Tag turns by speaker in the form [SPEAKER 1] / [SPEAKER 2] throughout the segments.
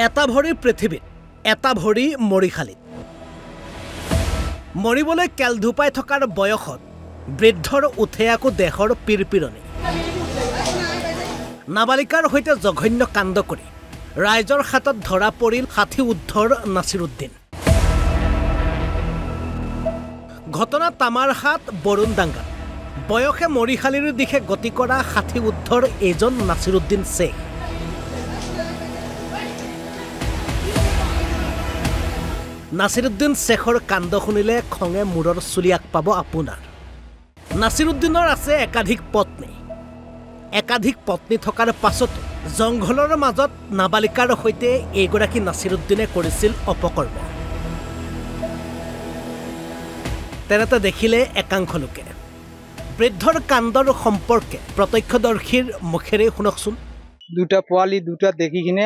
[SPEAKER 1] এটা ভৰি পৃথিৱীত এটা ভৰি মৰিশালীত মৰিবলৈ কেল ধুপাই থকাৰ বয়সত বৃদ্ধৰ উঠে আকৌ দেহৰ পিৰপিৰণি নাবালিকাৰ সৈতে জঘন্য কাণ্ড কৰি ৰাইজৰ হাতত ধৰা পৰিল ৬০ ঊৰ্ধৰ নাছিৰুদ্দিন ঘটনা তামাৰহাট বৰুণডাঙ্গা বয়সে মৰিশালীৰ দিশে গতি কৰা ৬০ ঊৰ্ধৰ এজন নাছিৰুদ্দিন শেখ নাছিৰুদ্দিন শেখৰ কাণ্ড শুনিলে খঙে মূৰৰ চুলি আগ পাব আপোনাৰ নাছিৰুদ্দিনৰ আছে একাধিক পত্নী থকাৰ পাছতো জংঘলৰ মাজত নাবালিকাৰ সৈতে এইগৰাকী নাছিৰুদ্দিনে কৰিছিল অপকৰ্ম তেনেতে দেখিলে একাংশ লোকে বৃদ্ধৰ কাণ্ডৰ সম্পৰ্কে প্ৰত্যক্ষদৰ্শীৰ মুখেৰে শুনকচোন
[SPEAKER 2] দুটা পোৱালি দুটা দেখি কিনে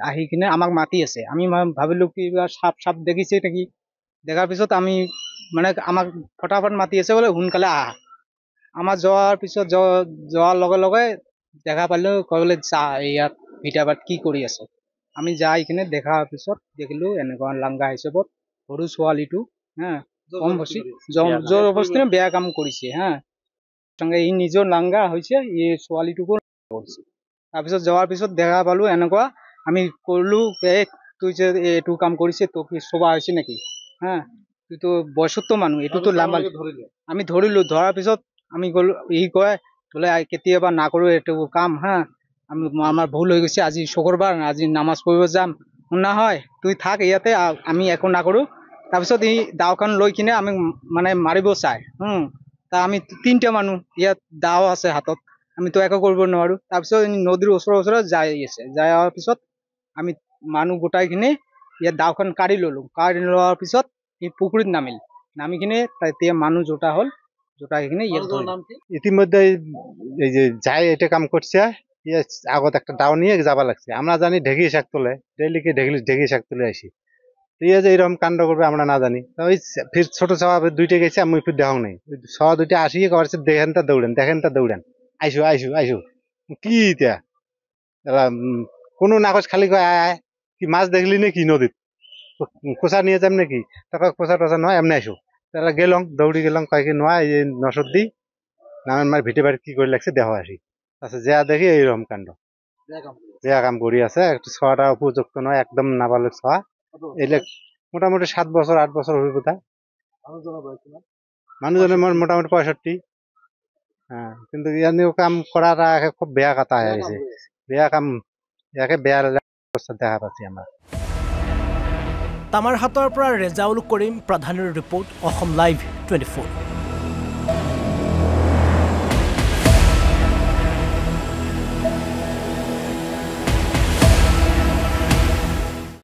[SPEAKER 2] আহি কিনে আমাক মাতি আছে আমি ভাবিলো কিবা সাপ দেখিছে নেকি দেখাৰ পিছত আমি মানে আমাক ফটাফট মাতি আছে বলে সোনকালে আহা আমাৰ যোৱাৰ পিছত যোৱাৰ লগে লগে দেখা পালো কলে যা ইয়াত ভিটাবাত কি কৰি আছে আমি যাই কিনে দেখাৰ পিছত দেখিলো এনেকুৱা লাংগা হিচাপত সৰু ছোৱালীটো হা কম বছি জোৰ অৱস্থাৰে বেয়া কাম কৰিছে হা সঙ্গে ই নিজৰ লাংগা হৈছে এই ছোৱালীটোকো কৰিছে তাৰপিছত যোৱাৰ পিছত দেখা পালো এনেকুৱা আমি কলো তুই যে এইটো কাম কৰিছে তো কি সবা হৈছে নেকি হা তুই তো বয়সত্ব মানুহ এইটোতো লাম্বা আমি ধৰিলো ধৰাৰ পিছত আমি গলো ই কয় বোলে কেতিয়াবা নকৰো এইটো কাম হা আমাৰ ভুল হৈ গৈছে আজি শুক্ৰবাৰ আজি নামাজ পঢ়িব যাম নহয় তুই থাক ইয়াতে আমি একো নকৰো তাৰপিছত এই দাওখান লৈ কিনে আমি মানে মাৰিব চাই তা আমি ৩টা মানুহ ইয়াত দাও আছে হাতত আমি তো একো কৰিব নোৱাৰো তাৰপিছত নদীৰ ওচৰত যাই আছে যাৰ পিছত আমি মানুহ গোটাই কিনে ইয়াত দাওখান কাঢ়ি লোৱাৰ পিছত এই পুখুৰীত নামি কিনে তেতিয়া মানুহ জোটা হল জোটা কিনে
[SPEAKER 3] ইতিমধ্যে এই যে যাই এটা কাম করছে আগত একটা দাও নিয়ে যাবা লাগছে আমরা জানি ঢেকি শাক তোলে ডেইলিকে ঢেকি শাক তুলে আসি ইয়ে যে এরকম কাণ্ড করবে আমরা না জানি ওই ফির ছোট ছাওয়া দুইটা গেছে আমি ফির দেখাও নাই ছাওয়া দুইটা আসি করছে দেখেন তা দৌড়েন আইসু কি ইতিয়া কোনো নাকচ খালি কয় আয় কি মাছ দেখলি নাকি নদীত কোচা নিয়ে যাম নাকি তারপর কোচা টোচা নয় এমনি আইসু তারা গেলাম দৌড়ি গেলাম কয়েক নয় এই নসর দি নামের মার ভিটে বাড়ি কি করে লাগছে দেহ আসি আচ্ছা যা দেখি এইরকম কাণ্ড বেয়া কাম করি আছে একটু ছোয়াটা উপযুক্ত নয় একদম নাবালক ছোয়া এলে মোটামুটি 7 বছর 8 বছর অভিজ্ঞতা মানুষজনের মোটামুটি 65 হ্যাঁ কিন্তু ইয়ানিও কাম করাটা খুব বেয়া কথা হয়েছে বেয়া কাম ইয়াকে বেয়া অবস্থা দেখা পাচ্ছি আমরা
[SPEAKER 1] তামাৰহাটৰ পৰা ৰেজাউল কৰিম প্ৰধানৰ ৰিপৰ্ট অসম লাইভ 24